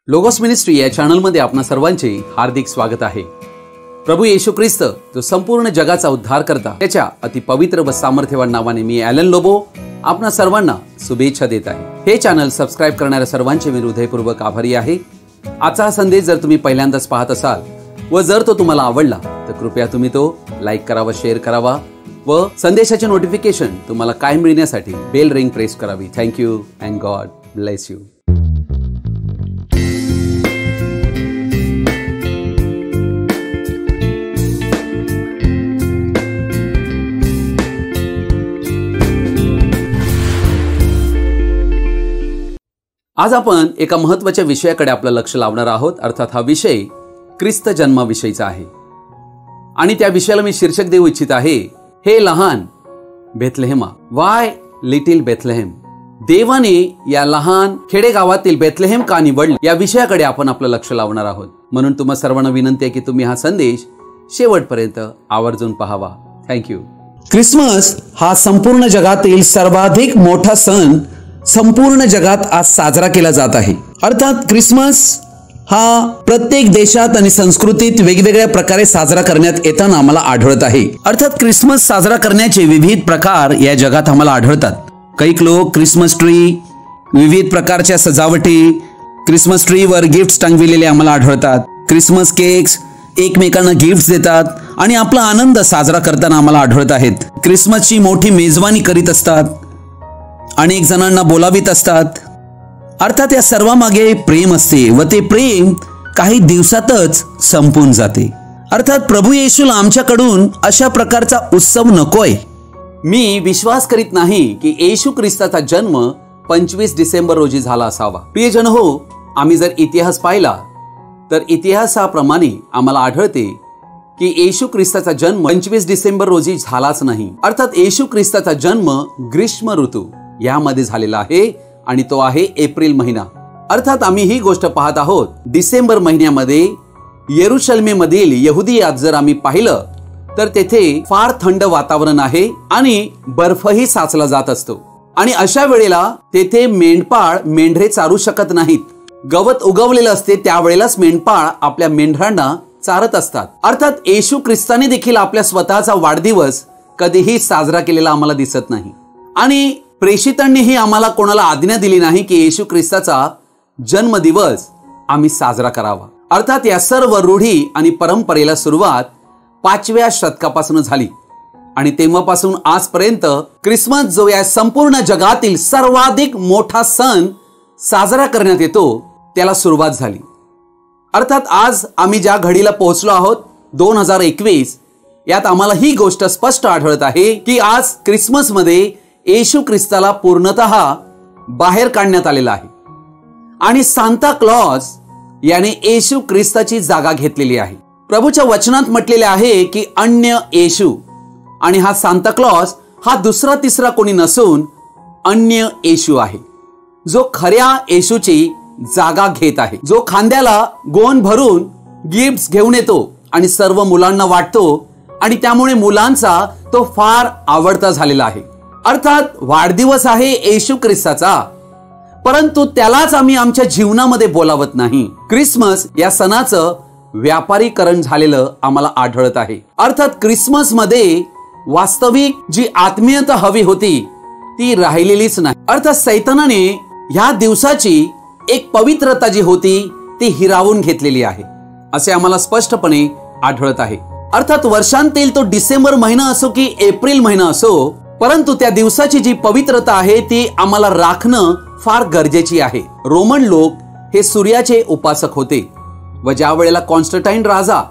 Logos ministry या चॅनलमध्ये आपणा सर्वांचे हार्दिक स्वागत आहे। प्रभू येशू ख्रिस्त जो संपूर्ण जगाचा उद्धार करता त्याच्या अति पवित्र व सामर्थ्यवान नावाने मी ॲलन लोबो आपणा सर्वांना शुभेच्छा देत आहे। हे चॅनल सबस्क्राइब करणाऱ्या सर्वांचे मी हृदयपूर्वक आभारी आहे। आजचा संदेश जर तुम्ही पहिल्यांदाच पाहत असाल व जर तो तुम्हाला आवडला तर कृपया तुम्ही तो लाईक करावा, शेअर करावा व संदेशाचे नोटिफिकेशन तुम्हाला कायम मिळण्यासाठी बेल रिंग प्रेस करावी। Thank you and God bless you. आज आपण एका महत्त्वाच्या विषयाकडे आपलं लक्ष लावणार आहोत, अर्थात हा विषय ख्रिस्त जन्माविषयीचा आहे आणि त्या विषयाला मी शीर्षक देऊ इच्छित आहे, हे लहान बेथलेहेमा, वाय लिटिल बेथलेहेम। देवाने या लहान खेडेगावातील बेथलेहेम का निवडले या विषयाकडे आपण आपलं लक्ष लावणार आहोत। म्हणून तुम्हा सर्वांना विनंती आहे की तुम्ही हा संदेश शेवटपर्यंत आवर्जून पाहावा। थँक्यू। ख्रिसमस हा संपूर्ण जगातील सर्वाधिक मोठा सण संपूर्ण जगात आज साजरा केला जात आहे। अर्थात ख्रिसमस हा प्रत्येक देशात आणि संस्कृतीत वेगवेगळ्या प्रकारे साजरा करण्यात येताना आम्हाला आढळत आहे। अर्थात ख्रिसमस साजरा करण्याचे विविध प्रकार या जगात आम्हाला आढळतात। काही लोक ख्रिसमस ट्री, विविध प्रकारच्या सजावटी, ख्रिसमस ट्रीवर गिफ्ट्स टांगविलेले आम्हाला आढळतात। ख्रिसमस केक्स, एकमेकांना गिफ्ट्स देतात आणि आपला आनंद साजरा करताना आम्हाला आढळत आहेत। ख्रिसमसची मोठी मेजवानी करीत असतात, अनेक जणांना बोलावित असतात। अर्थात या सर्वामागे प्रेम असते व ते प्रेम काही दिवसातच संपून जाते। अर्थात प्रभू येशूला आमच्याकडून अशा प्रकारचा उत्सव नकोय। मी विश्वास करीत नाही की येशू ख्रिस्ताचा जन्म 25 डिसेंबर रोजी झाला असावा। प्रियजन हो, आम्ही जर इतिहास पाहिला तर इतिहासाप्रमाणे आम्हाला आढळते की येशू ख्रिस्ताचा जन्म 25 डिसेंबर रोजी झालाच नाही। अर्थात येशू ख्रिस्ताचा जन्म ग्रीष्म ऋतू यामध्ये झालेला आहे आणि तो आहे एप्रिल महिना। अर्थात आम्ही ही गोष्ट पाहत आहोत, डिसेंबर महिन्यामध्ये येरुशलेममधील यहुदियात जर आम्ही पाहिलं तर तेथे फार थंड वातावरण आहे आणि बर्फही साचला जात असतो आणि अशा वेळेला तेथे मेंढपाळ मेंढरे चारू शकत नाहीत। गवत उगवलेलं असते त्यावेळेलाच मेंढपाळ आपल्या मेंढरांना चारत असतात। अर्थात येशू ख्रिस्ताने देखील आपल्या स्वतःचा वाढदिवस कधीही साजरा केलेला आम्हाला दिसत नाही आणि प्रेषितांनीही आम्हाला कोणाला आज्ञा दिली नाही की येशू ख्रिस्ताचा जन्मदिवस आम्ही साजरा करावा। अर्थात या सर्व रूढी आणि परंपरेला सुरुवात 5व्या शतकापासून झाली आणि तेव्हापासून आजपर्यंत ख्रिसमस जो या संपूर्ण जगातील सर्वाधिक मोठा सण साजरा करण्यात येतो त्याला सुरुवात झाली। अर्थात आज आम्ही ज्या घडीला पोहोचलो आहोत 2021 यात आम्हाला ही गोष्ट स्पष्ट आढळत आहे की आज ख्रिसमस मध्ये येशू ख्रिस्ताला पूर्णतः बाहेर काढण्यात आलेला आहे आणि सांता क्लॉज याने येशू ख्रिस्ताची जागा घेतलेली आहे। प्रभूच्या वचनात म्हटलेले आहे की अन्य येशू, आणि हा सांता क्लॉज हा दुसरा तिसरा कोणी नसून अन्य येशू आहे जो खऱ्या येशूची जागा घेत आहे, जो खांद्याला गोण भरून गिफ्ट्स घेऊन येतो आणि सर्व मुलांना वाटतो आणि त्यामुळे मुलांचा तो फार आवडता झालेला आहे। अर्थात वाढदिवस आहे येशू ख्रिस्ताचा, परंतु त्यालाच आम्ही आमच्या जीवनामध्ये बोलावत नाही। ख्रिसमस या सणाचं व्यापारीकरण झालेलं आम्हाला आढळत आहे। अर्थात ख्रिसमस मध्ये वास्तविक जी आत्मीयता हवी होती ती राहिलेलीच नाही। अर्थात सैतानाने ह्या दिवसाची एक पवित्रता जी होती ती हिरावून घेतलेली आहे असे आम्हाला स्पष्टपणे आढळत आहे। अर्थात वर्षांतील तो डिसेंबर महिना असो की एप्रिल महिना असो, परंतु त्या दिवसाची जी पवित्रता आहे ती आम्हाला राखणं फार गरजेची आहे। रोमन लोक हे सूर्याचे उपासक होते व ज्या वेळेला कॉन्स्टंटाईन राजा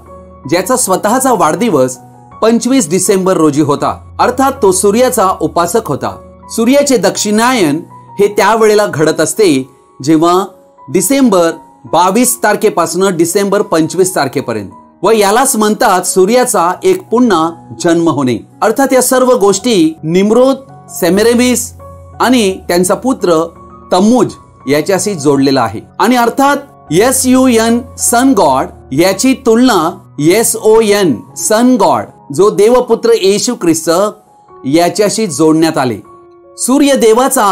ज्याचा स्वतःचा वाढदिवस 25 डिसेंबर रोजी होता, अर्थात तो सूर्याचा उपासक होता। सूर्याचे दक्षिणायन हे त्यावेळेला घडत असते जेव्हा डिसेंबर 22 तारखेपासून डिसेंबर 25 तारखेपर्यंत, व यालाच म्हणतात सूर्याचा एक पुन्हा जन्म होणे। अर्थात या सर्व गोष्टी निम्रोद, सेमेरेमिस आणि त्यांचा पुत्र तम्मूज याच्याशी जोडलेला आहे आणि अर्थात SUN सन गॉड याची तुलना SON सन गॉड जो देवपुत्र येशू ख्रिस्त याच्याशी जोडण्यात आले। सूर्यदेवाचा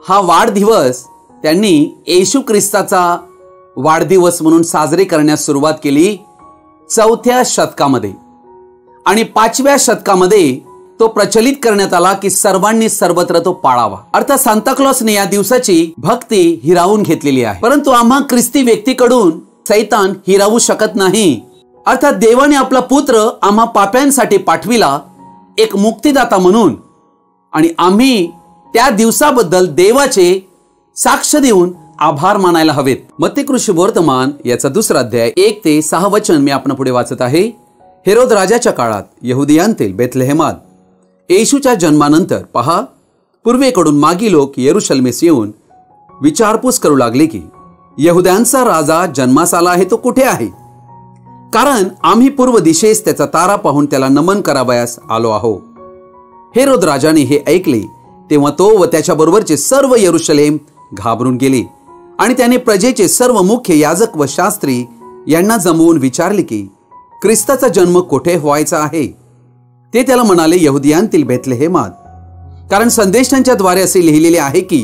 हा वाढदिवस त्यांनी येशू ख्रिस्ताचा वाढदिवस म्हणून साजरे करण्यास सुरुवात केली 4थ्या शतकामध्ये आणि 5व्या शतकामध्ये तो प्रचलित करण्यात आला की सर्वांनी सर्वत्र तो पाळावा। अर्थात सांताक्लॉसने या दिवसाची भक्ती हिरावून घेतलेली आहे, परंतु आम्हा ख्रिस्ती व्यक्तीकडून सैतान हिरावू शकत नाही। अर्थात देवाने आपला पुत्र आम्हा पाप्यांसाठी पाठविला एक मुक्तिदाता म्हणून, आणि आम्ही त्या दिवसाबद्दल देवाचे साक्ष देऊन आभार मानायला हवेत। मत्ती शुभवर्तमान याचा 2रा अध्याय 1 ते 6 वचन मी आपण पुढे वाचत आहे। हेरोद राजाच्या काळात यहुदियांतील बेथलेहेमात येशूच्या जन्मानंतर पहा, पूर्वेकडून मागी लोक येरुशलेमेस येऊन विचारपूस करू लागले की यहुद्यांचा राजा जन्मास आला आहे तो कुठे आहे, कारण आम्ही पूर्व दिशेस त्याचा तारा पाहून त्याला नमन करावयास आलो आहो। हेरोद राजाने हे ऐकले तेव्हा तो व त्याच्या बरोबरचे सर्व येरुशलेम घाबरून गेले, आणि त्याने प्रजेचे सर्व मुख्य याजक व शास्त्री यांना जमवून विचारले की ख्रिस्ताचा जन्म कुठे व्हायचा आहे। ते त्याला म्हणाले, यहुदियांतील बेथलेहेमात, कारण संदेष्टांच्या द्वारे असे लिहिलेले आहे की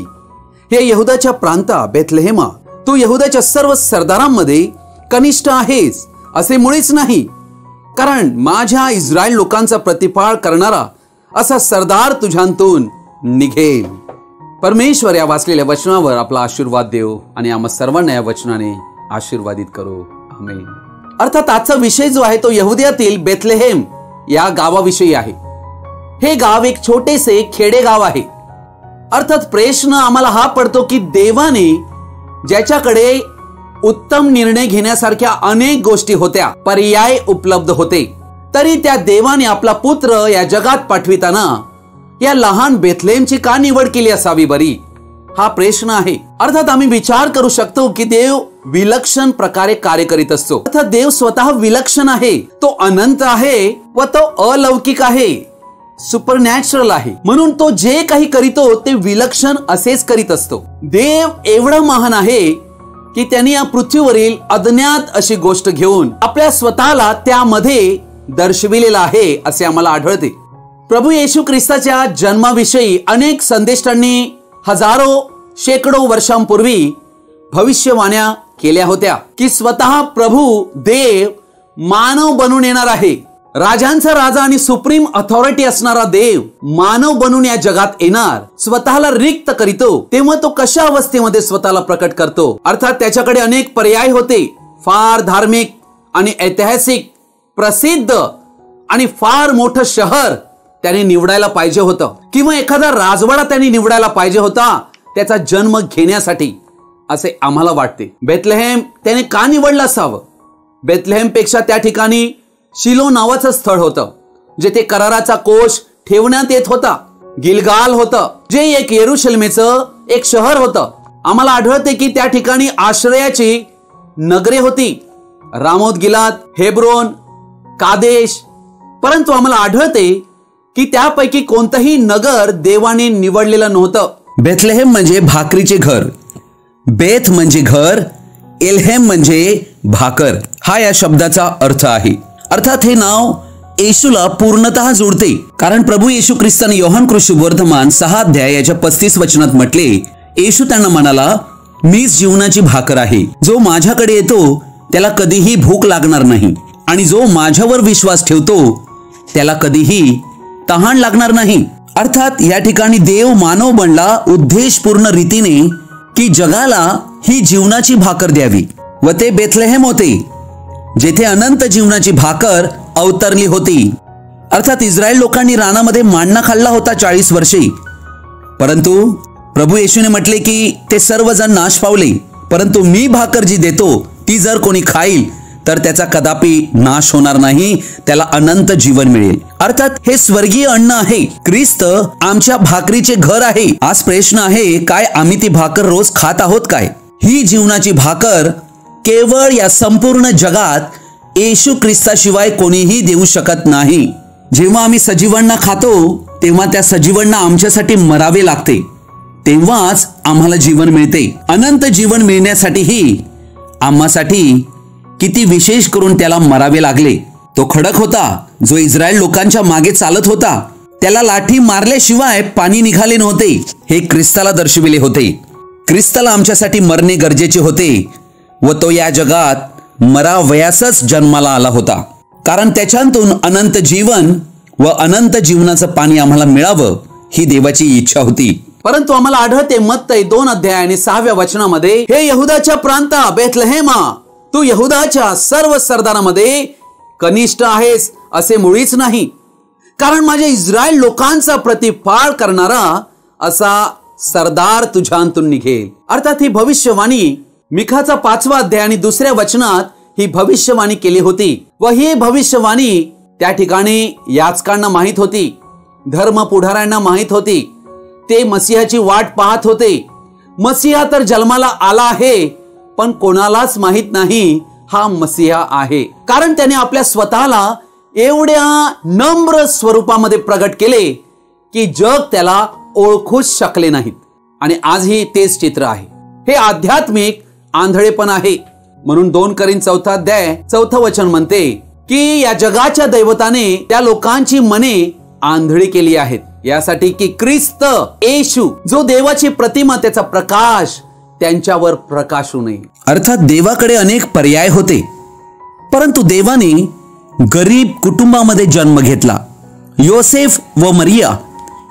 हे यहुदाच्या प्रांता बेथलेहेमा, तू यहुदाच्या सर्व सरदारांमध्ये कनिष्ठ आहेस असे मुळीच नाही, कारण माझ्या इस्रायल लोकांचा प्रतिपाळ करणारा असा सरदार तुझ्यांतून निघेल। परमेश्वर या वाचलेल्या वचनावर आपला आशीर्वाद देव आणि आम्हा सर्वांना या वचनाने आशीर्वादित करो, आमेन। अर्थात आजचा विषय जो आहे तो यहुदियातील बेथलेहेम या गावाविषयी आहे। हे गाव एक छोटेसे खेडेगाव आहे। अर्थात प्रश्न आम्हाला हा पडतो की देवाने ज्याच्याकडे उत्तम निर्णय घेण्यासारख्या अनेक गोष्टी होत्या, पर्याय उपलब्ध होते, तरी त्या देवाने आपला पुत्र या जगात पाठविताना या लहान बेथलेहेमची का निवड केली असावी बरी, हा प्रश्न आहे। अर्थात आम्ही विचार करू शकतो की देव विलक्षण प्रकारे कार्य करीत असतो। अर्थात देव स्वतः विलक्षण आहे, तो अनंत आहे व तो अलौकिक आहे, सुपरनॅचरल आहे, म्हणून तो जे काही करीतो ते विलक्षण असेच करीत असतो। देव एवढा महान आहे की त्यांनी या पृथ्वीवरील अज्ञात अशी गोष्ट घेऊन आपल्या स्वतःला त्यामध्ये दर्शविलेला आहे असे आम्हाला आढळते। प्रभू येशू ख्रिस्ताच्या जन्माविषयी अनेक संदेष्टांनी हजारो शेकडो वर्षांपूर्वी भविष्यवाण्या केल्या होत्या की स्वतः प्रभू देव मानव बनून येणार आहे। राजांचा राजा आणि सुप्रीम अथॉरिटी असणारा देव मानव बनून या जगात येणार, स्वतःला रिक्त करीतो, तेव्हा तो कशा अवस्थेमध्ये स्वतःला प्रकट करतो। अर्थात त्याच्याकडे अनेक पर्याय होते, फार धार्मिक आणि ऐतिहासिक प्रसिद्ध आणि फार मोठं शहर त्याने निवडायला पाहिजे होतं, किंवा एखादा राजवाडा त्यांनी निवडायला पाहिजे होता त्याचा जन्म घेण्यासाठी असे आम्हाला वाटते। बेथलेहेम त्याने का निवडलं असावं? बेथलेहेम पेक्षा त्या ठिकाणी शिलो नावाचं स्थळ होतं जेथे कराराचा कोश ठेवण्यात येत होता। गिलगाल होतं जे एक येरुशलेमेचं एक शहर होतं। आम्हाला आढळते की त्या ठिकाणी आश्रयाची नगरे होती, रामोत गिलाद, हेब्रोन, कादेश, परंतु आम्हाला आढळते की त्यापैकी कोणतंही नगर देवाने निवडलेलं नव्हतं। बेथलेहेम म्हणजे भाकरीचे घर, बेथ म्हणजे घर, एल्हेम म्हणजे भाकर, हा या शब्दाचा अर्थ आहे। अर्थात हे नाव येशूला पूर्णतः जोडते, कारण प्रभू येशू ख्रिस्ताने योहान शुभवर्तमान 6 अध्याय याच्या 35 वचनात म्हटले, येशू त्यांना म्हणाला, मीच जीवनाची भाकर आहे, जो माझ्याकडे येतो त्याला कधीही भूक लागणार नाही, आणि जो माझ्यावर विश्वास ठेवतो त्याला कधीही तहान लागणार नाही। अर्थात या ठिकाणी देव मानव बनला उद्देशपूर्ण रीतीने की जगाला ही जीवनाची भाकर द्यावी, व ते बेथलेहेम होते जेथे अनंत जीवनाची भाकर अवतरली होती। अर्थात इस्रायल लोकांनी रानामध्ये मान्ना खाल्ला होता 40 वर्षे, परंतु प्रभू येशूने म्हटले की ते सर्वजण नाश पावले, परंतु मी भाकर जी देतो ती जर कोणी खाईल तर त्याचा कदापि नाश होणार नाही, त्याला अनंत जीवन मिळेल। अर्थात हे स्वर्गीय अन्न आहे, ख्रिस्त आमच्या भाकरीचे घर आहे। आज प्रश्न आहे, काय आम्ही ती भाकर रोज खात आहोत काय? ही जीवनाची भाकर केवळ या संपूर्ण जगात येशू ख्रिस्ताशिवाय कोणीही देऊ शकत नाही। जेव्हा आम्ही सजीवांना खातो तेव्हा त्या सजीवांना आमच्यासाठी मरावे लागते, तेव्हाच आम्हाला जीवन मिळते। अनंत जीवन मिळण्यासाठीही आम्हासाठी किती विशेष करून त्याला मरावे लागले। तो खडक होता जो इस्रायल लोकांच्या मागे चालत होता, त्याला लाठी मारल्याशिवाय पाणी निघाले नव्हते, हे ख्रिस्ताला दर्शविले होते। ख्रिस्ताला आमच्यासाठी मरणे गरजेचे होते, व तो या जगात मरावयासच जन्माला आला होता, कारण त्याच्यातून अनंत जीवन व अनंत जीवनाचं पाणी आम्हाला मिळावं ही देवाची इच्छा होती. परंतु आम्हाला आढळते मत्तई 2 अध्याय आणि 6व्या वचनामध्ये, हे यहुदाच्या प्रांता बेथलेहेमा, तू यहुदाच्या सर्व सरदारामध्ये कनिष्ठ आहेस असे मुळीच नाही, कारण माझ्या इस्रायल लोकांचा प्रतिफाळ करणारा असा सरदार तुझ्यातून निघेल. अर्थात ही भविष्यवाणी मिखाचा 5वा अध्याय आणि 2ऱ्या वचनात ही भविष्यवाणी केली होती व ही भविष्यवाणी त्या ठिकाणी याजकांना माहित होती, धर्म पुढाऱ्यांना माहित होती. ते मसीहाची वाट पाहत होते. मसीहा तर जन्माला आला आहे, पण कोणालाच माहित नाही हा मसीहा आहे, कारण त्याने आपल्या स्वतःला एवढ्या नम्र स्वरूपामध्ये प्रगट केले की जग त्याला ओळखूच शकले नाहीत. आणि आजही तेच चित्र आहे. हे आध्यात्मिक आंधळेपण आहे. म्हणून 2 कोरिंथ 4 अध्याय 4 वचन म्हणते की या जगाच्या दैवताने त्या लोकांची मने आंधळी केली आहेत, यासाठी की ख्रिस्त येशू जो देवाची प्रतिमा त्याचा प्रकाश त्यांच्यावर प्रकाशू नये. अर्थात देवाकडे अनेक पर्याय होते, परंतु देवाने गरीब कुटुंबामध्ये जन्म घेतला. योसेफ व मरिया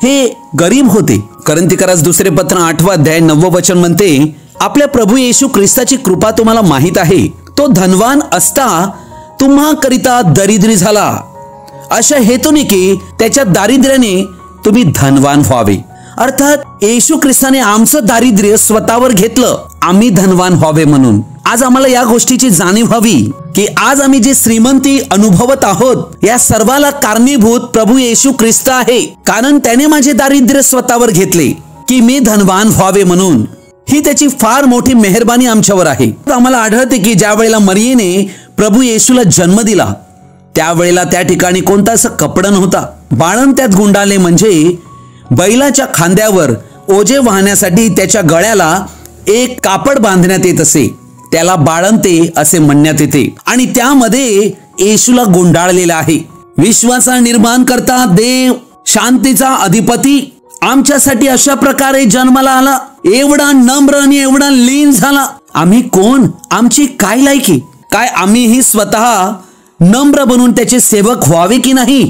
हे गरीब होते. कोरिंथीकरास 2 पत्र 8वा अध्याय 9 वचन म्हणते, आपल्या प्रभू येशू ख्रिस्ताची कृपा तुम्हाला माहित आहे, तो धनवान असता तुम्हाकरिता दरिद्री झाला, अशा हेतूने की त्याच्या दारिद्र्याने तुम्ही धनवान व्हावे. अर्थात येशू ख्रिस्ताने आमचं दारिद्र्य स्वतःवर घेतलं, आम्ही धनवान व्हावे म्हणून. आज आम्हाला या गोष्टीची जाणीव व्हावी की आज आम्ही जी श्रीमंती अनुभवत आहोत या सर्वाला कारणीभूत प्रभू येशू ख्रिस्त आहे, कारण त्याने माझे दारिद्र्य स्वतःवर घेतले की मी धनवान व्हावे म्हणून. ही त्याची फार मोठी मेहरबानी आमच्यावर आहे. आम्हाला आढळते की ज्या वेळेला मरियेने प्रभू येशूला जन्म दिला त्यावेळेला त्या ठिकाणी कोणता असं कपडा नव्हता. बाळन त्यात गुंडाळले म्हणजे बैलाच्या खांद्यावर ओझे वाहण्यासाठी त्याच्या गळ्याला एक कापड बांधण्यात येत असे, त्याला बाळंते असे म्हणण्यात येते. आणि त्यामध्ये येशूला गुंडाळलेला आहे. विश्वाचा निर्माण करता देव, शांतीचा अधिपती आमच्यासाठी अशा प्रकारे जन्माला आला, एवढा नम्र आणि एवढा लीन झाला. आम्ही कोण, आमची काय लायकी, काय आम्हीही स्वतः नम्र बनून त्याचे सेवक व्हावे की नाही?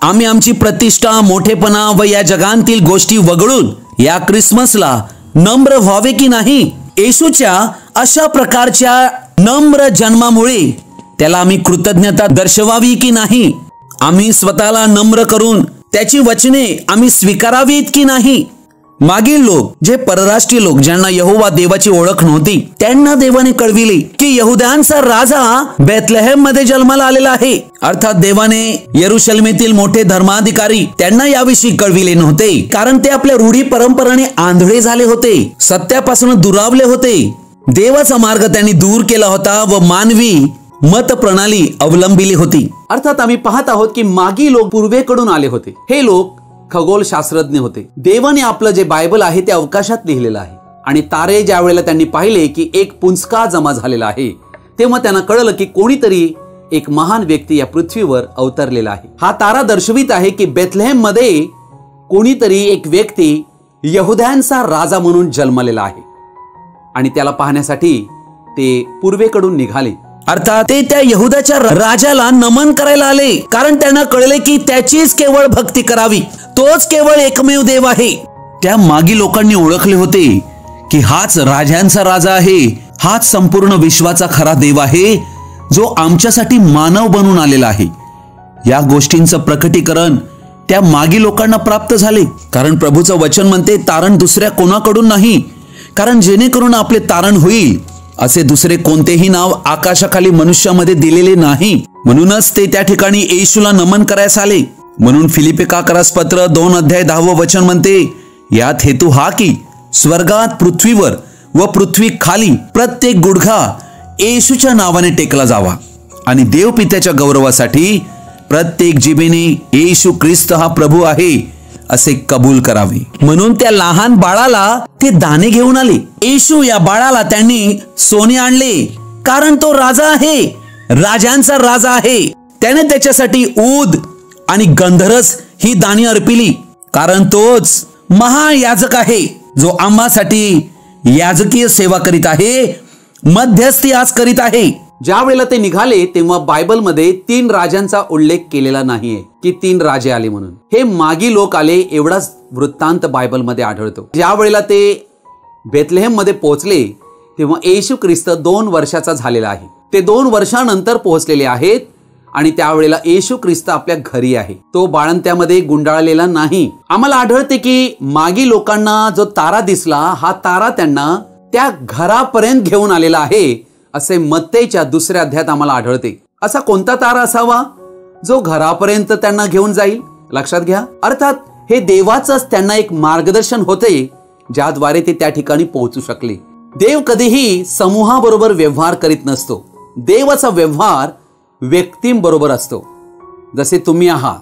आम्ही आमची प्रतिष्ठा, मोठेपणा व या जगांतील गोष्टी वगळून या ख्रिसमसला नम्र व्हावे की नाही? येशूच्या अशा प्रकारच्या नम्र जन्मामुळे त्याला आम्ही कृतज्ञता दर्शवावी की नाही? आम्ही स्वतःला नम्र करून त्याची वचने आम्ही स्वीकारावीत की नाही? मागील लोक, जे परराष्ट्रीय लोक ज्यांना यहोवा देवाची ओळख नव्हती, त्यांना देवाने कळविले की यहुद्यांचा राजा बेथलेहेम मध्ये जन्माला आलेला आहे. अर्थात देवाने यरुशलेमेतील मोठे धर्माधिकारी त्यांना याविषयी कळविले नव्हते, कारण ते आपल्या रूढी परंपरेने आंधळे झाले होते, सत्यापासून दुरावले होते. देवाचा मार्ग त्यांनी दूर केला होता व मानवी मत प्रणाली अवलंबिली होती. अर्थात आम्ही पाहत आहोत की मागी लोक पूर्वेकडून आले होते. हे लोक खगोलशास्त्रज्ञ होते. देवाने आपलं जे बायबल आहे ते अवकाशात लिहिलेलं आहे. आणि तारे ज्या वेळेला त्यांनी पाहिले की एक पुंजका जमा झालेला आहे, तेव्हा त्यांना कळलं की कोणीतरी एक महान व्यक्ती या पृथ्वीवर अवतरलेला आहे. हा तारा दर्शवित आहे की बेथलेहेम मध्ये कोणीतरी एक व्यक्ती यहुद्यांचा राजा म्हणून जन्मलेला आहे आणि त्याला पाहण्यासाठी ते पूर्वेकडून निघाले. अर्थात ते त्या यहुदाच्या राजाला नमन करायला आले, कारण त्यांना कळले की त्याचीच केवळ भक्ती करावी, तोच केवळ एकमेव देव आहे. त्या मागी लोकांनी ओळखले होते की हाच राजांचा राजा आहे, हाच संपूर्ण विश्वाचा खरा देव आहे, जो आमच्यासाठी मानव बनून आलेला आहे. या गोष्टींचं प्रकटीकरण त्या मागी लोकांना प्राप्त झाले, कारण प्रभूचं वचन म्हणते, तारण दुसऱ्या कोणाकडून नाही, कारण जेणेकरून आपले तारण होईल असे दुसरे कोणतेही नाव आकाशाखाली मनुष्यामध्ये दिलेले नाही. म्हणूनच ते त्या ठिकाणी येशूला नमन करायला आले. म्हणून फिलिपिकाकरास पत्र 2 अध्याय 10 वचन म्हणते, यात हेतू हा की स्वर्गात, पृथ्वीवर व पृथ्वी खाली प्रत्येक गुडघा येशूच्या नावाने टेकला जावा आणि देव पित्याच्या गौरवासाठी प्रत्येक जिभेने येशू ख्रिस्त हा प्रभू आहे असे कबूल करावे. म्हणून त्या लहान बाळाला ते दाणे घेऊन आले. येशू या बाळाला त्यांनी सोने आणले, कारण तो राजा आहे, राजांचा राजा आहे. त्याने त्याच्यासाठी ऊद आणि गंधरस ही दाणे अर्पिली, कारण तोच महायाजक आहे जो आम्हासाठी याजकीय सेवा करीत आहे मध्यस्थी आज करीत आहे. ज्या वेळेला ते निघाले तेव्हा बायबलमध्ये 3 राजांचा उल्लेख केलेला नाहीये की 3 राजे आले म्हणून. हे मागी लोक आले एवढाच वृत्तांत बायबलमध्ये आढळतो. ज्या वेळेला ते बेथलेहेम मध्ये पोहोचले तेव्हा येशू ख्रिस्त 2 वर्षाचा झालेला आहे. ते 2 वर्षानंतर पोहोचलेले आहेत आणि त्यावेळेला येशू ख्रिस्त आपल्या घरी आहे. तो बाळंत्यामध्ये गुंडाळलेला नाही. आम्हाला आढळते की मागी लोकांना जो तारा दिसला हा तारा त्यांना त्या घरापर्यंत घेऊन आलेला आहे असे मत्तेच्या 2ऱ्या अध्यायात आम्हाला आढळते. असा कोणता तारा असावा जो घरापर्यंत त्यांना घेऊन जाईल? लक्षात घ्या, अर्थात हे देवाचंच त्यांना एक मार्गदर्शन होते ज्याद्वारे ते त्या ठिकाणी पोहोचू शकले. देव कधीही समूहाबरोबर व्यवहार करीत नसतो. देवाचा व्यवहार व्यक्तींबरोबर असतो. जसे तुम्ही आहात,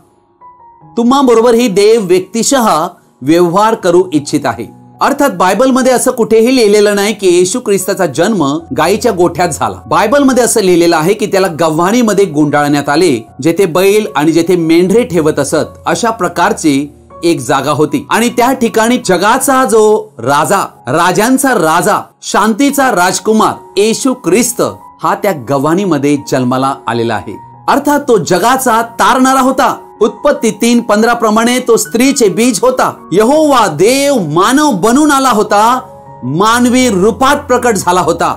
तुम्हाबरोबर ही देव व्यक्तिशः व्यवहार करू इच्छित आहे. अर्थात बायबलमध्ये असं कुठेही लिहिलेलं नाही की येशू ख्रिस्ताचा जन्म गायीच्या गोठ्यात झाला. बायबलमध्ये असं लिहिलेलं आहे की त्याला गव्हाणीमध्ये गुंडाळण्यात आले, जेथे बैल आणि जेथे मेंढरे ठेवत असत अशा प्रकारची एक जागा होती. आणि त्या ठिकाणी जगाचा जो राजा, राजांचा राजा, शांतीचा राजकुमार येशू ख्रिस्त हा त्या गव्हाणीमध्ये जन्माला आलेला आहे. अर्थात तो जगाचा तारणारा होता. उत्पत्ती 3:15 प्रमाणे तो स्त्रीचे बीज होता. यहोवा देव मानव बनून आला होता, मानवी रूपात प्रकट झाला होता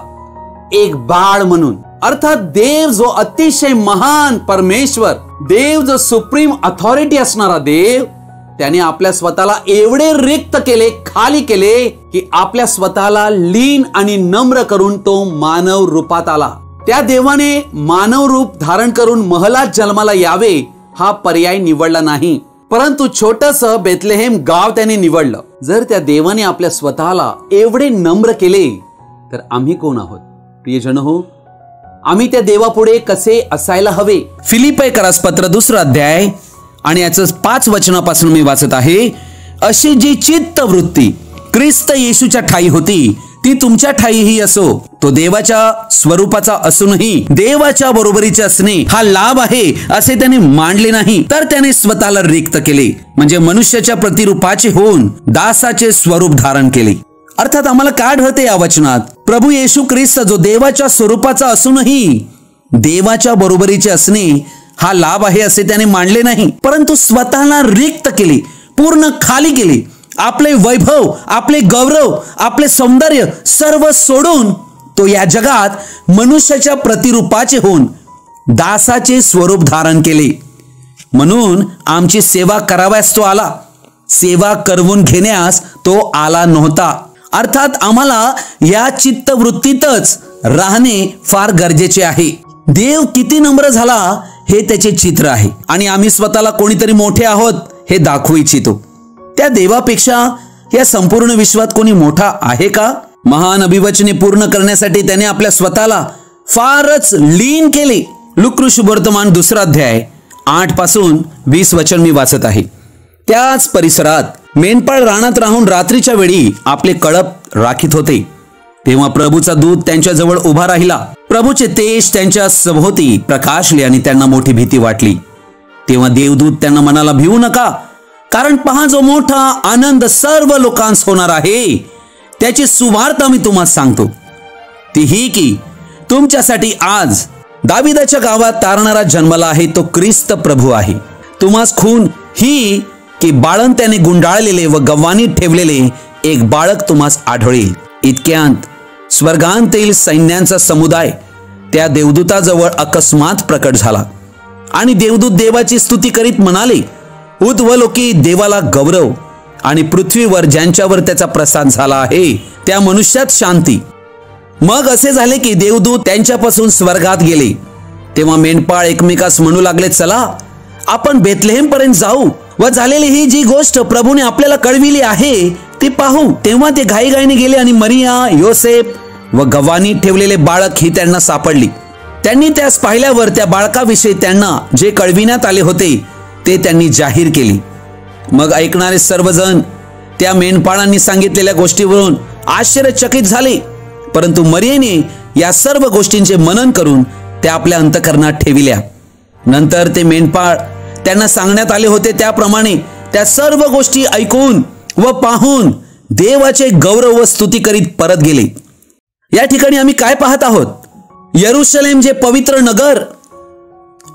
एक बाळ म्हणून. अर्थात देव जो अतिशय महान परमेश्वर, देव जो सुप्रीम अथॉरिटी असणारा देव, त्याने आपल्या स्वतःला एवढे रिक्त केले, खाली केले की आपल्या स्वतःला लीन आणि नम्र करून तो मानव रूपात आला. त्या देवाने मानव रूप धारण करून महलात जन्माला यावे हा पर्याय निवडला नाही, परंतु छोटंसं बेथलेहेम गाव त्याने निवडलं. जर त्या देवाने आपल्या स्वतःला एवढे नम्र केले तर आम्ही कोण आहोत? प्रियजन हो, आम्ही त्या देवापुढे कसे असायला हवे? फिलिप्पीकरास पत्र 2रा अध्याय आणि याचं 5 वचनापासून मी वाचत आहे. अशी जी चित्तवृत्ती ख्रिस्त येशूच्या ठाई होती ती तुमच्या ठाईही असो. तो देवाच्या स्वरूपाचा असूनही देवाच्या बरोबरीचे असणे हा लाभ आहे असे त्याने मानले नाही, तर त्याने स्वतःला रिक्त केले, म्हणजे मनुष्याच्या प्रतिरूपाचे होऊन दासाचे स्वरूप धारण केले. अर्थात आम्हाला काय आढळते या वचनात? प्रभू येशू ख्रिस्त जो देवाच्या स्वरूपाचा असूनही देवाच्या बरोबरीचे असणे हा लाभ आहे असे त्याने मानले नाही, परंतु स्वतःला रिक्त केले, पूर्ण खाली केले. आपले वैभव, आपले गौरव, आपले सौंदर्य सर्व सोडून तो या जगात मनुष्याच्या प्रतिरूपाचे होऊन दासाचे स्वरूप धारण केले. म्हणून आमची सेवा कराव्यास तो आला, सेवा करवून घेण्यास तो आला नव्हता. अर्थात आम्हाला या चित्तवृत्तीतच राहणे फार गरजेचे आहे. देव किती नम्र झाला हे त्याचे चित्र आहे आणि आम्ही स्वतःला कोणीतरी मोठे आहोत हे दाखवू इच्छितो. त्या देवापेक्षा या संपूर्ण विश्वात कोणी मोठा आहे का? महान अभिवचने पूर्ण करण्यासाठी त्याने आपल्या स्वतःला फारच लीन केले. लूका शुभवर्तमान 2रा अध्याय 8 पासून 20 वचन मी वाचत आहे. त्याच परिसरात मेंढपाळ रानात राहून रात्रीच्या वेळी आपले कळप राखीत होते. तेव्हा प्रभूचा दूत त्यांच्या जवळ उभा राहिला. प्रभूचे तेज त्यांच्या सभोवती प्रकाशले आणि त्यांना मोठी भीती वाटली. तेव्हा देवदूत त्यांना म्हणाला, भिवू नका, कारण पहा जो मोठा आनंद सर्व लोकांस होणार आहे त्याची सुवार्ता मी तुम्हाला सांगतो. ती ही की तुमच्यासाठी आज दाविदाच्या गावात तारणारा जन्मला आहे, तो ख्रिस्त प्रभू आहे. तुम्हास खून ही की बाळंत्याने गुंडाळलेले व गव्हाणीत ठेवलेले एक बाळक तुम्हास आढळेल. इतक्यांत स्वर्गांतील सैन्यांचा समुदाय त्या देवदूताजवळ अकस्मात प्रकट झाला आणि देवदूत देवाची स्तुती करीत म्हणाले, उर्ध्वलोकी देवाला गौरव आणि पृथ्वीवर ज्यांच्यावर त्याचा प्रसाद झाला आहे त्या मनुष्यात शांती. मग असे झाले की देवदूत त्यांच्यापासून स्वर्गात गेले. तेव्हा मेंढपाळ एकमेकास म्हणू लागले, चला आपण बेथलेहेम पर्यंत जाऊ व झालेली ही जी गोष्ट प्रभूने आपल्याला कळविली आहे ती पाहू. तेव्हा ते घाईघाईने गेले आणि मरिया, योसेफ व गव्हाणीत ठेवलेले बाळक ही त्यांना सापडली. त्यांनी त्यास पाहिल्यावर त्या बाळकाविषयी त्यांना जे कळविण्यात आले होते ते त्यांनी जाहीर केले. मग ऐकणारे सर्वजण त्या मेंढपाळांनी सांगितलेल्या गोष्टीवरून आश्चर्यचकित झाले, परंतु मरियेने या सर्व गोष्टींचे मनन करून त्या आपल्या अंतःकरणात ठेविल्या. नंतर ते मेंढपाळ त्यांना सांगण्यात आले होते त्याप्रमाणे त्या सर्व गोष्टी ऐकून व पाहून देवाचे गौरव व स्तुती करीत परत गेले. या ठिकाणी आम्ही काय पाहत आहोत? यरुशलेम जे पवित्र नगर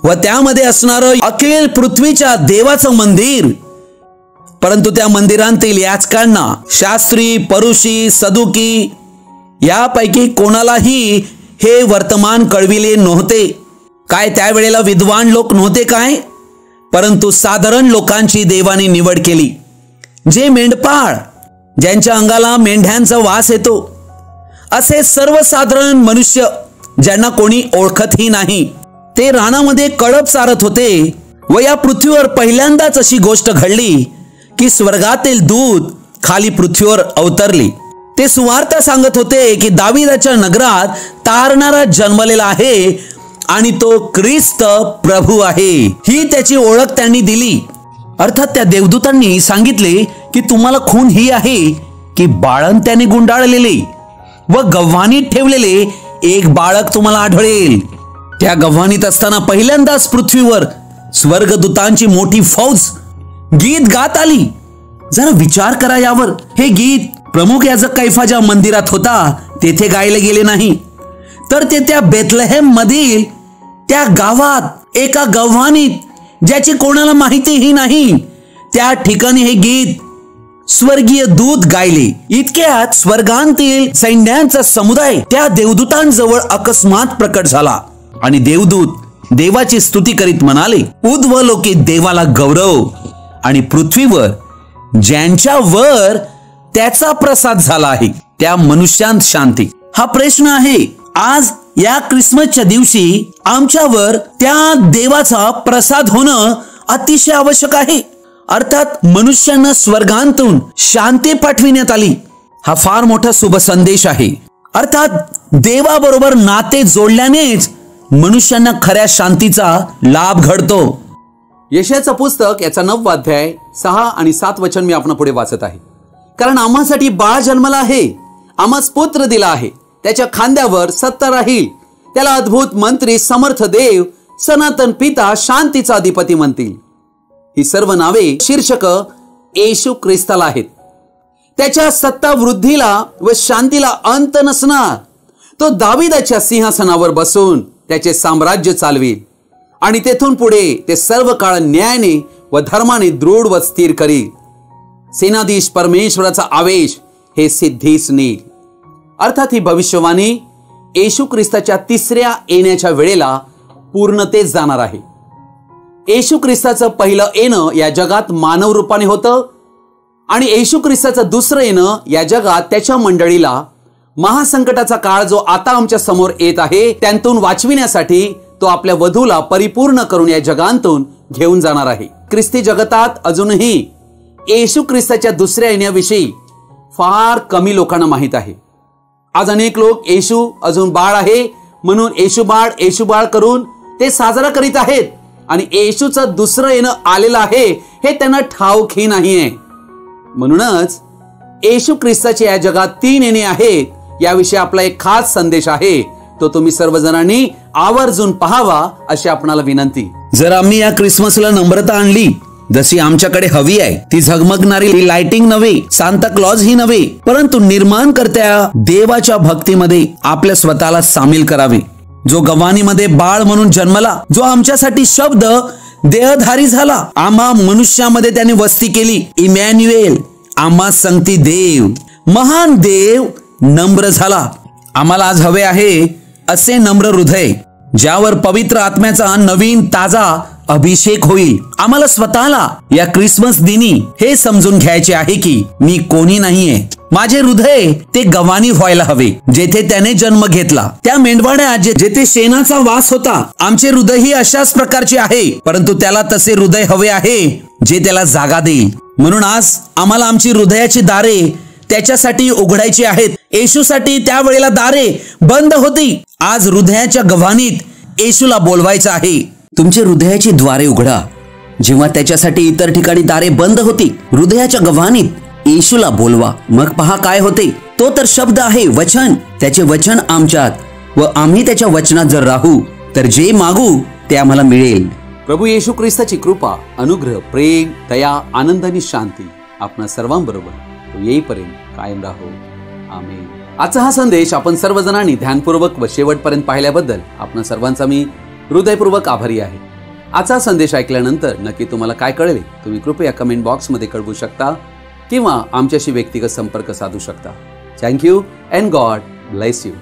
व त्यामध्ये असणारं अखिल पृथ्वीच्या देवाचं मंदिर, परंतु त्या मंदिरांतील याचकांना, शास्त्री, परुषी, सदुकी यापैकी कोणालाही हे वर्तमान कळविले नव्हते. काय त्यावेळेला विद्वान लोक नव्हते काय? परंतु साधारण लोकांची देवाने निवड केली, जे मेंढपाळ, ज्यांच्या अंगाला मेंढ्यांचा वास येतो, असे सर्वसाधारण मनुष्य ज्यांना कोणी ओळखतही नाही. ते रानामध्ये कळप चारत होते व या पृथ्वीवर पहिल्यांदाच अशी गोष्ट घडली की स्वर्गातील दूत खाली पृथ्वीवर अवतरली. ते सुवार्ता सांगत होते की दाविदाच्या नगरात तारणारा जन्मलेला आहे आणि तो ख्रिस्त प्रभू आहे. ही त्याची ओळख त्यांनी दिली. अर्थात त्या देवदूतांनी सांगितले की तुम्हाला खून ही आहे की बाळंत्याने गुंडाळलेले व गव्हाणीत ठेवलेले एक बाळक तुम्हाला आढळेल. त्या गव्हाणीत असताना पहिल्यांदाच पृथ्वीवर स्वर्गदूतांची मोठी फौज गीत गात आली. जरा विचार करा यावर. हे गीत प्रमुख याजक कैफा ज्या मंदिरात होता तेथे गायले गेले नाही, तर ते त्या बेथलेहेम मधील त्या गावात एका गव्हाणीत, ज्याची कोणाला माहितीही नाही, त्या ठिकाणी हे गीत स्वर्गीय दूत गायले. इतक्यात स्वर्गांतील सैन्यांचा समुदाय त्या देवदूतांजवळ अकस्मात प्रकट झाला आणि देवदूत देवाची स्तुती करीत म्हणाले, उर्ध्वलोकी देवाला गौरव आणि पृथ्वीवर ज्यांच्यावर त्याचा प्रसाद झाला आहे त्या मनुष्यांत शांती. हा प्रश्न आहे. आज या ख्रिसमसच्या दिवशी आमच्यावर त्या देवाचा प्रसाद होणं अतिशय आवश्यक आहे. अर्थात मनुष्यांना स्वर्गांतून शांती पाठविण्यात आली. हा फार मोठा शुभ संदेश आहे. अर्थात देवाबरोबर नाते जोडल्यानेच मनुष्यांना खऱ्या शांतीचा लाभ घडतो. यशाचं पुस्तक याचा 9वा अध्याय 6 आणि 7 वचन मी आपण पुढे वाचत आहे. कारण आम्हासाठी बाळ जन्मला आहे, आम्हास पुत्र दिला आहे, त्याच्या खांद्यावर सत्ता राहील. त्याला अद्भुत मंत्री, समर्थ देव, सनातन पिता, शांतीचा अधिपती म्हणतील. ही सर्व नावे शीर्षक येशू ख्रिस्ताला आहेत. त्याच्या सत्ता वृद्धीला व शांतीला अंत नसणार. तो दाविदाच्या सिंहासनावर बसून त्याचे साम्राज्य चालवेल आणि तेथून पुढे ते सर्व काळ न्यायाने व धर्माने दृढ व स्थिर करील. सेनाधीश परमेश्वराचा आवेश हे सिद्धीस नेईल. अर्थात ही भविष्यवाणी येशू ख्रिस्ताच्या तिसऱ्या येण्याच्या वेळेला पूर्णतेस जाणार आहे. येशू ख्रिस्ताचं पहिलं येणं या जगात मानव रूपाने होतं आणि येशू ख्रिस्ताचं दुसरं येणं या जगात त्याच्या मंडळीला महासंकटाचा काळ जो आता आमच्या समोर येत आहे त्यांतून वाचविण्यासाठी तो आपल्या वधूला परिपूर्ण करून या जगांतून घेऊन जाणार आहे. ख्रिस्ती जगतात अजूनही येशू ख्रिस्ताच्या दुसऱ्या येण्याविषयी फार कमी लोकांना माहित आहे. आज अनेक लोक येशू अजून बाळ आहे म्हणून येशू बाळ करून ते साजरा करीत आहेत आणि येशूचं दुसरं येणं आलेलं आहे हे त्यांना ठाऊकही नाहीये. म्हणूनच येशू ख्रिस्ताचे या जगात 3 येणे आहेत याविषयी आपला एक खास संदेश आहे. तो तुम्ही सर्वजणांनी आवर्जून पाहावा अशी आपणाला विनंती. जर आम्ही या ख्रिसमसला नम्रता आणली जशी आमच्याकडे हवी आहे, ती झगमगणारी लाइटिंग नव्हे, सांता क्लॉज ही नव्हे, परंतु निर्माणकर्त्या देवाच्या भक्तीमध्ये आपल्या स्वतःला सामील करावे. जो गव्हाणीमध्ये बाळ म्हणून जन्मला, जो आमच्यासाठी शब्द देहधारी झाला, आम्हा मनुष्यामध्ये त्याने वस्ती केली. इमॅन्युएल, आम्हा संगती देव, महान देव नम्र झाला. आम्हाला आज हवे आहे असे नम्र हृदय ज्यावर पवित्र आत्म्याचा नवीन ताजा अभिषेक होईल. आम्हाला स्वतःला या ख्रिसमस दिनी हे समजून घ्यायचे आहे की मी कोणी नाहीये. माझे हृदय ते गव्हाणी व्हायला हवे जेथे त्याने जन्म घेतला, त्या मेंढवाड्यात जेथे शेणाचा वास होता. आमचे हृदय ही अशाच प्रकारचे आहे, परंतु त्याला तसे हृदय हवे आहे जे त्याला जागा देईल. म्हणून आज आम्हाला आमची हृदयाची दारे त्याच्यासाठी उघडायची आहेत. येशूसाठी त्यावेळेला दारे बंद होती. आज हृदयाच्या गव्हाणीत येशूला बोलवायचं आहे. तुमचे हृदयाची द्वारे उघडा. जेव्हा त्याच्यासाठी इतर ठिकाणी दारे बंद होती, हृदयाच्या गव्हाणीत येशूला बोलवा. मग पहा काय होते. तो तर शब्द आहे, वचन. त्याचे वचन आमच्यात व आम्ही त्याच्या वचनात जर राहू तर जे मागू ते आम्हाला मिळेल. प्रभू येशू ख्रिस्ताची कृपा, अनुग्रह, प्रेम, दया, आनंद आणि शांती आपणा सर्वांबरोबर तो येईपर्यंत कायम राहो. आमेन. आजचा हा संदेश आपण सर्वजणांनी ध्यानपूर्वक व शेवटपर्यंत पाहिल्याबद्दल आपण सर्वांचा मी हृदयपूर्वक आभारी आहे. आजचा संदेश ऐकल्यानंतर नक्की तुम्हाला काय कळले तुम्ही कृपया कमेंट बॉक्समध्ये कळवू शकता किंवा आमच्याशी व्यक्तिगत संपर्क साधू शकता. Thank you and God bless you.